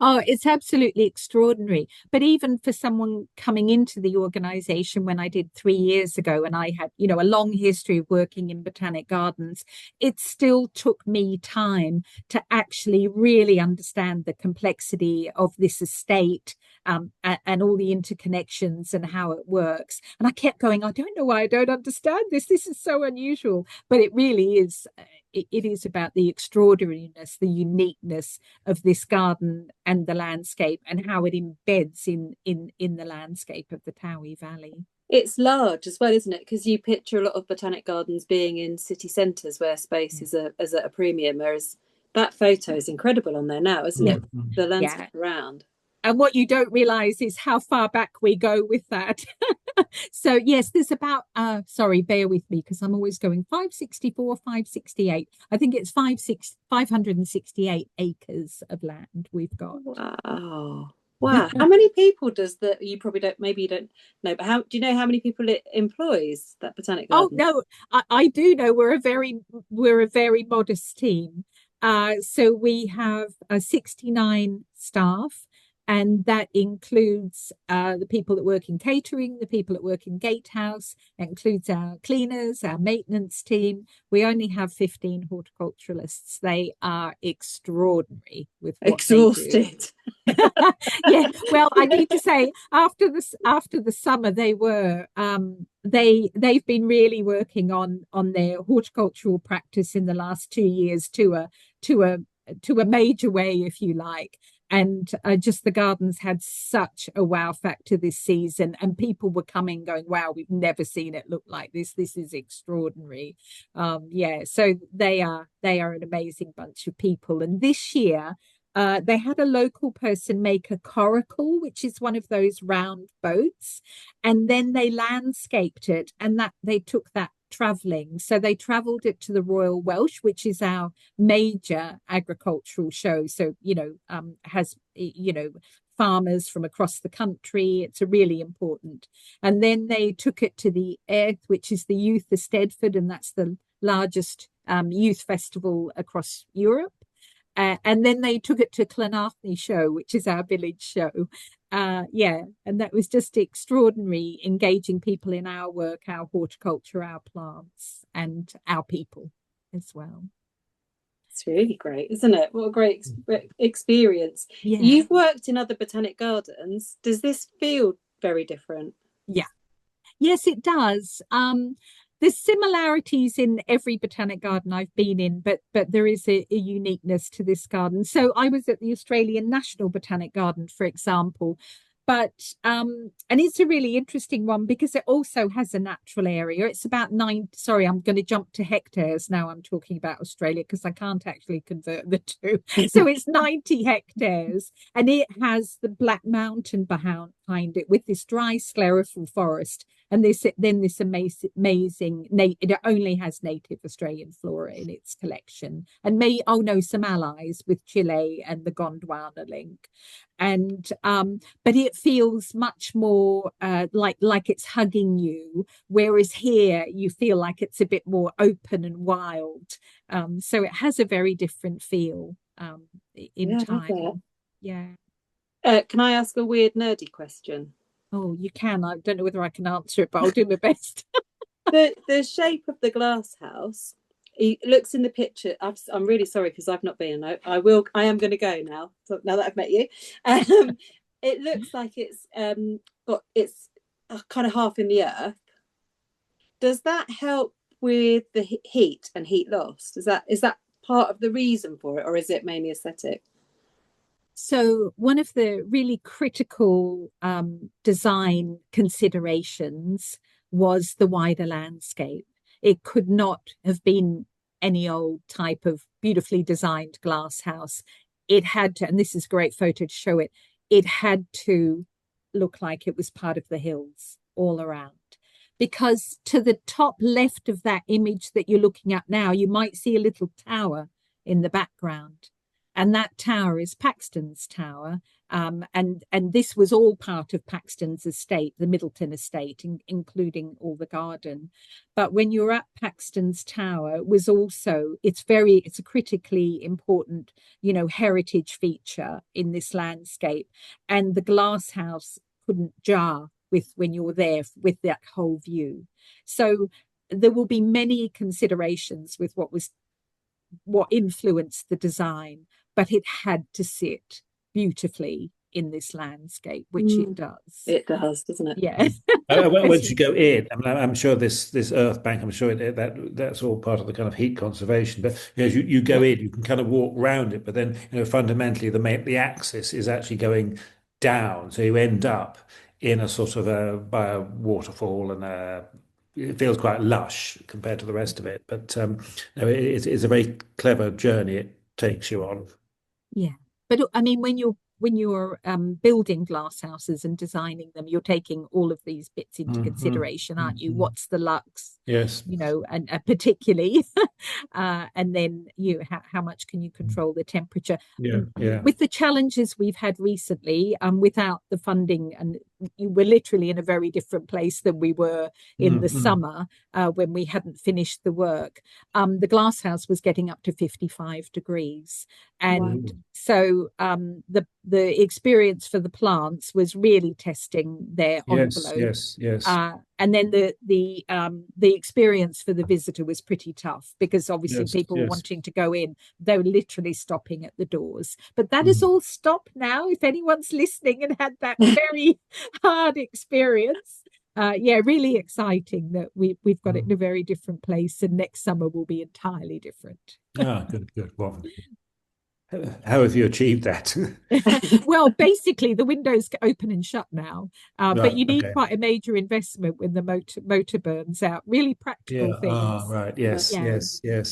Oh, it's absolutely extraordinary. But even for someone coming into the organization when I did 3 years ago, and I had, a long history of working in botanic gardens, it still took me time to actually really understand the complexity of this estate, and all the interconnections and how it works. And I kept going, I don't know why I don't understand this. This is so unusual. But it really is. It is about the extraordinariness, the uniqueness of this garden and the landscape, and how it embeds in the landscape of the Towie Valley. It's large as well, isn't it? Because you picture a lot of botanic gardens being in city centres where space is at a premium, whereas that photo is incredible on there now, isn't Yeah. it? The landscape Yeah. around. And what you don't realize is how far back we go with that. So yes, there's about sorry, bear with me because I'm always going 564, 568. I think it's 568 acres of land we've got. Wow. Wow. How many people does that, you probably don't, maybe you don't know, but how do you know how many people it employs, that botanic Oh garden? no, I do know we're a very modest team. So we have 69 staff, and that includes the people that work in catering, the people that work in gatehouse, it includes our cleaners, our maintenance team. We only have 15 horticulturalists. They are extraordinary with what they do. Exhausted. Yeah, well, I need to say after the summer they've been really working on their horticultural practice in the last 2 years to a major way, if you like. And just the gardens had such a wow factor this season, and people were coming going, wow, we've never seen it look like this. This is extraordinary. Yeah, so they are an amazing bunch of people. And this year they had a local person make a coracle, which is one of those round boats, and then they landscaped it, and that they took that traveling. So they traveled it to the Royal Welsh, which is our major agricultural show. So, has, farmers from across the country. It's a really important. And then they took it to the Earth, which is the Youth of Stedford, and that's the largest youth festival across Europe. And then they took it to Clonarthney Show, which is our village show. Yeah, and that was just extraordinary, engaging people in our work, our horticulture, our plants, and our people as well. It's really great, isn't it? What a great experience. Yeah. You've worked in other botanic gardens. Does this feel very different? Yeah. Yes, it does. There's similarities in every botanic garden I've been in, but there is a uniqueness to this garden. So I was at the Australian National Botanic Garden, for example, but and it's a really interesting one because it also has a natural area. It's about sorry, I'm going to jump to hectares now. I'm talking about Australia because I can't actually convert the two. So it's 90 hectares, and it has the Black Mountain behind it with this dry sclerophyll forest. And this amazing, it only has native Australian flora in its collection, and some allies with Chile and the Gondwana link. And but it feels much more like it's hugging you, whereas here you feel like it's a bit more open and wild. So it has a very different feel in time. Yeah. Can I ask a weird nerdy question? Oh, you can. I don't know whether I can answer it, but I'll do my best. The shape of the glass house, it looks in the picture. I'm really sorry because I've not been. I am going to go now. So now that I've met you, it looks like it's kind of half in the earth. Does that help with the heat and heat loss? Is that part of the reason for it, or is it mainly aesthetic? So one of the really critical design considerations was the wider landscape. It could not have been any old type of beautifully designed glass house. It had to, and this is a great photo to show it, it had to look like it was part of the hills all around. Because to the top left of that image that you're looking at now, you might see a little tower in the background. and that tower is Paxton's Tower. And this was all part of Paxton's estate, the Middleton estate, including all the garden. But when you're at Paxton's Tower, it was also, it's a critically important, heritage feature in this landscape. And the glass house couldn't jar with when you're there with that whole view. So there will be many considerations with what influenced the design, but it had to sit beautifully in this landscape, which it does. It does, doesn't it? Yeah. Once you go in, I mean, I'm sure this earth bank, I'm sure that's all part of the kind of heat conservation. But as you go in, you can kind of walk around it, but then fundamentally the axis is actually going down, so you end up in a sort of by a waterfall, and it feels quite lush compared to the rest of it. But no, it's a very clever journey it takes you on. Yeah, but I mean, when you're building glass houses and designing them, you're taking all of these bits into consideration, aren't you? What's the lux? Yes. And particularly, and then how much can you control the temperature? Yeah. With the challenges we've had recently, without the funding, and we're literally in a very different place than we were in the summer when we hadn't finished the work. The glass house was getting up to 55 degrees, and so the experience for the plants was really testing their envelope. Yes. And then the experience for the visitor was pretty tough, because obviously people were wanting to go in. They were literally stopping at the doors. But that is all stopped now. If anyone's listening and had that very hard experience, really exciting that we've got it in a very different place, and next summer will be entirely different. Good. Well, how have you achieved that? Well, basically the windows open and shut now, but you need okay. quite a major investment when the motor burns out. Really practical things. Right. Yes.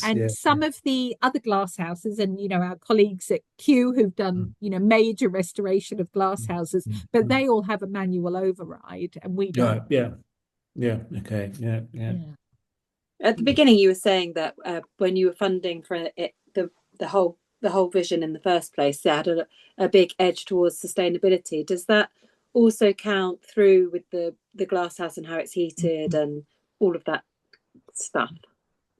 And some of the other glass houses, and our colleagues at Kew who've done major restoration of glass houses, but they all have a manual override, and we don't. Yeah. Okay. Yeah. At the beginning, you were saying that when you were funding for it, the whole vision in the first place, it had a big edge towards sustainability. Does that also count through with the glass house and how it's heated and all of that stuff?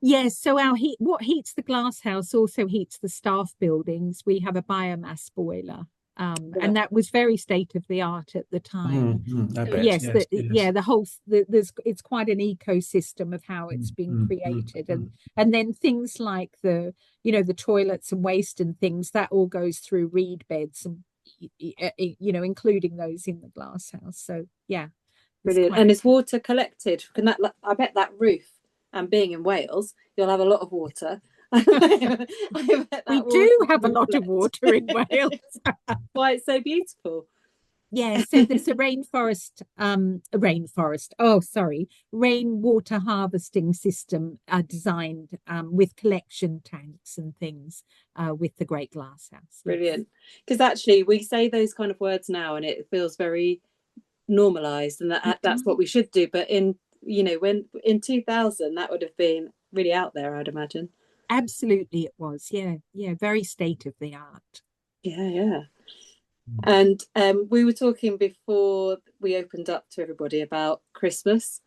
Yes, so what heats the glass house also heats the staff buildings. We have a biomass boiler, and that was very state of the art at the time. I bet. Yes, the whole it's quite an ecosystem of how it's been created, and then things like the toilets and waste and things, that all goes through reed beds, and including those in the glass house. So yeah, brilliant. And is water collected? I bet that roof, and being in Wales, you'll have a lot of water. We do have a lot of water in Wales. Why it's so beautiful. Yeah, so there's a rainwater harvesting system designed with collection tanks and things with the Great Glass House. Brilliant. Because actually we say those kind of words now and it feels very normalized, and that's what we should do. But when in 2000, that would have been really out there, I'd imagine. Absolutely, it was. Yeah, very state of the art. Yeah. And we were talking before we opened up to everybody about Christmas,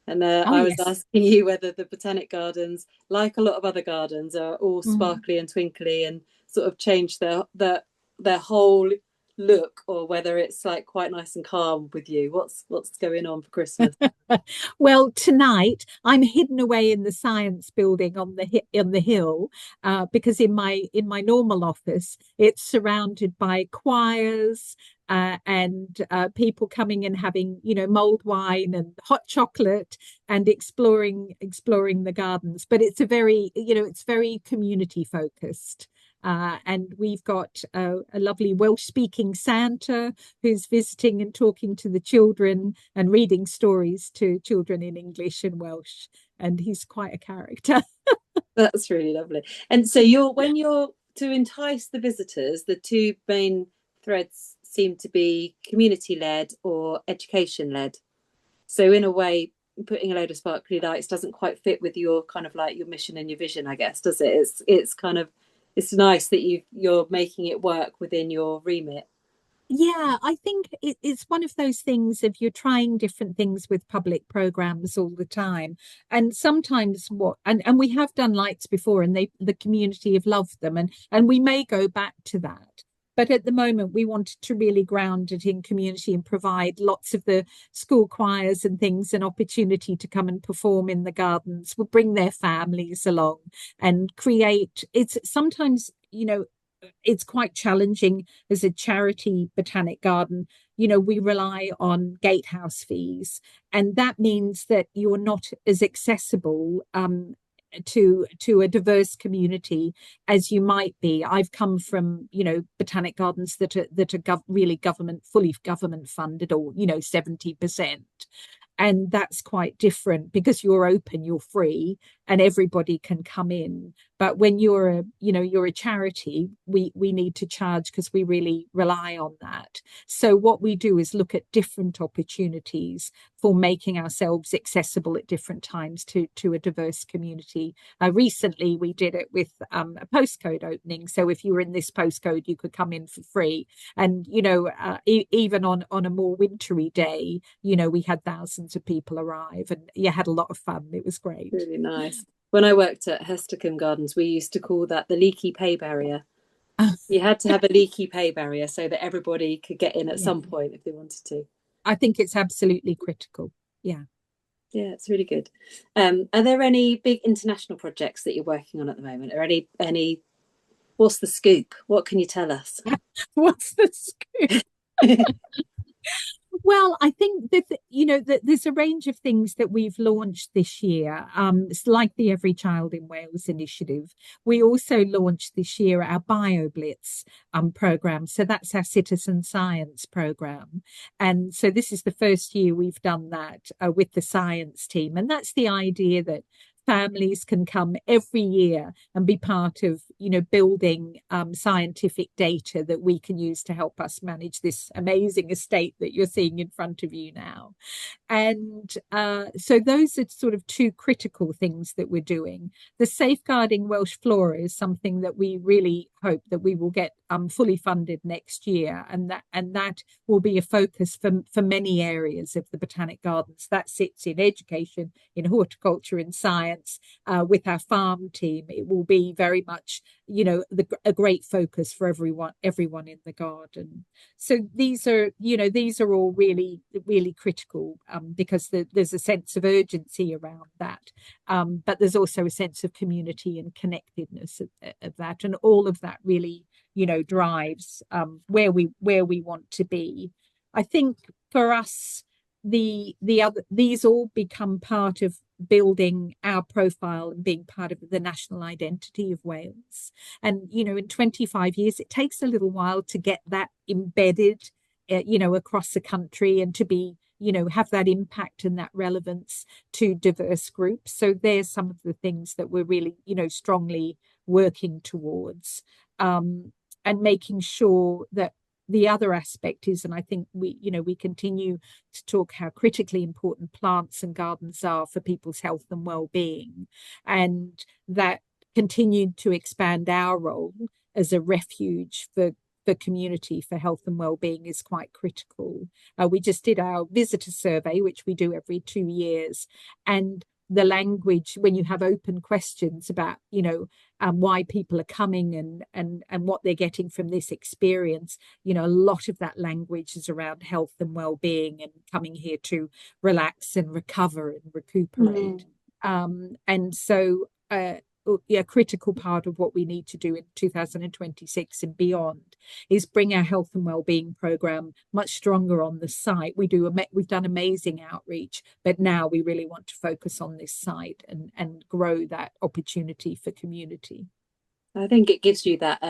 and I was asking you whether the Botanic Gardens, like a lot of other gardens, are all sparkly and twinkly and sort of change their whole look, or whether it's like quite nice and calm with you. What's going on for Christmas? Well, tonight I'm hidden away in the science building on the hill, because in my normal office it's surrounded by choirs and people coming and having mulled wine and hot chocolate and exploring the gardens. But it's it's very community focused. And we've got a lovely Welsh-speaking Santa who's visiting and talking to the children and reading stories to children in English and Welsh. And he's quite a character. That's really lovely. And so when you're to entice the visitors, the two main threads seem to be community-led or education-led. So in a way, putting a load of sparkly lights doesn't quite fit with your kind of like your mission and your vision, I guess, does it? It's kind of it's nice that you're making it work within your remit. Yeah, I think it's one of those things if you're trying different things with public programs all the time. And sometimes and we have done lights before and the community have loved them and we may go back to that. But at the moment, we wanted to really ground it in community and provide lots of the school choirs and things an opportunity to come and perform in the gardens, will bring their families along and create. It's sometimes, it's quite challenging as a charity botanic garden. We rely on gatehouse fees, and that means that you're not as accessible to a diverse community as you might be. I've come from, botanic gardens that are really fully government funded, or 70%. And that's quite different because you're open, you're free, and everybody can come in. But when you're a charity, we need to charge because we really rely on that. So what we do is look at different opportunities for making ourselves accessible at different times to a diverse community. Recently, we did it with a postcode opening. So if you were in this postcode, you could come in for free. And even on a more wintry day, we had thousands of people arrive, and you had a lot of fun. It was great. Really nice. When I worked at Hestercombe Gardens, we used to call that the leaky pay barrier. You had to have a leaky pay barrier so that everybody could get in at some point if they wanted to. I think it's absolutely critical. Yeah. Yeah, it's really good. Are there any big international projects that you're working on at the moment? Or any what's the scoop? What can you tell us? What's the scoop? Well, I think that there's a range of things that we've launched this year. It's like the Every Child in Wales initiative. We also launched this year our BioBlitz program. So that's our citizen science program. And so this is the first year we've done that with the science team. And that's the idea that families can come every year and be part of, building scientific data that we can use to help us manage this amazing estate that you're seeing in front of you now. And so those are sort of two critical things that we're doing. The Safeguarding Welsh Flora is something that we really hope that we will get fully funded next year, and that will be a focus for many areas of the Botanic Gardens. That sits in education, in horticulture, in science. With our farm team, it will be very much, a great focus for everyone in the garden. So these are all really, really critical because there's a sense of urgency around that. But there's also a sense of community and connectedness of that. And all of that really, drives where we want to be. I think for us, these all become part of building our profile and being part of the national identity of Wales. And, in 25 years, it takes a little while to get that embedded, across the country and to be, have that impact and that relevance to diverse groups. So there's some of the things that we're really, strongly working towards, and making sure that the other aspect is, and I think we continue to talk how critically important plants and gardens are for people's health and well-being, and that continued to expand our role as a refuge for community for health and well-being is quite critical. We just did our visitor survey, which we do every 2 years, and the language, when you have open questions about, why people are coming and what they're getting from this experience, a lot of that language is around health and well-being and coming here to relax and recover and recuperate. And so a critical part of what we need to do in 2026 and beyond is bring our health and well-being program much stronger on the site. We've done amazing outreach, but now we really want to focus on this site and grow that opportunity for community. I think it gives you that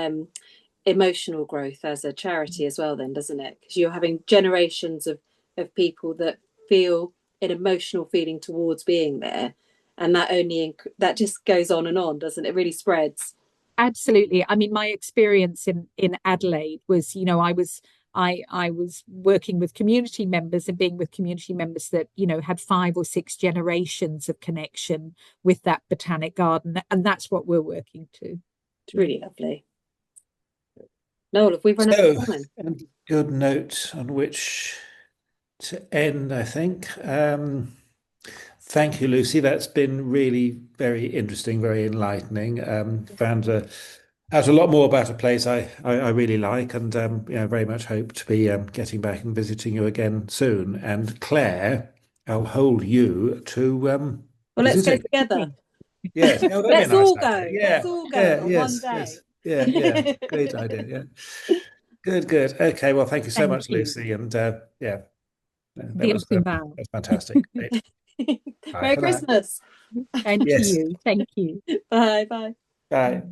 emotional growth as a charity as well, then, doesn't it? Because you're having generations of people that feel an emotional feeling towards being there. And that just goes on, doesn't it? It really spreads. Absolutely. I mean, my experience in Adelaide was, I was working with community members and being with community members that, had 5 or 6 generations of connection with that botanic garden. And that's what we're working to. It's really lovely. Noel, have we run out So, of time? and good note on which to end, I think. Thank you, Lucy. That's been really very interesting, very enlightening. Found out a lot more about a place I really like, and very much hope to be getting back and visiting you again soon. And Claire, I'll hold you to Well, let's go visiting. together. Yes, oh, that'd be a Let's nice all idea. go. Yeah, Let's all go yeah, for one yes, day. yes, yeah. Great idea. Yeah, good, good. Okay, well, thank you so Thank much, you. Lucy, and that was Diolch that's fantastic. Great. Bye Merry for now. Christmas. and to Yes. you. Thank you. Bye. Bye. Bye.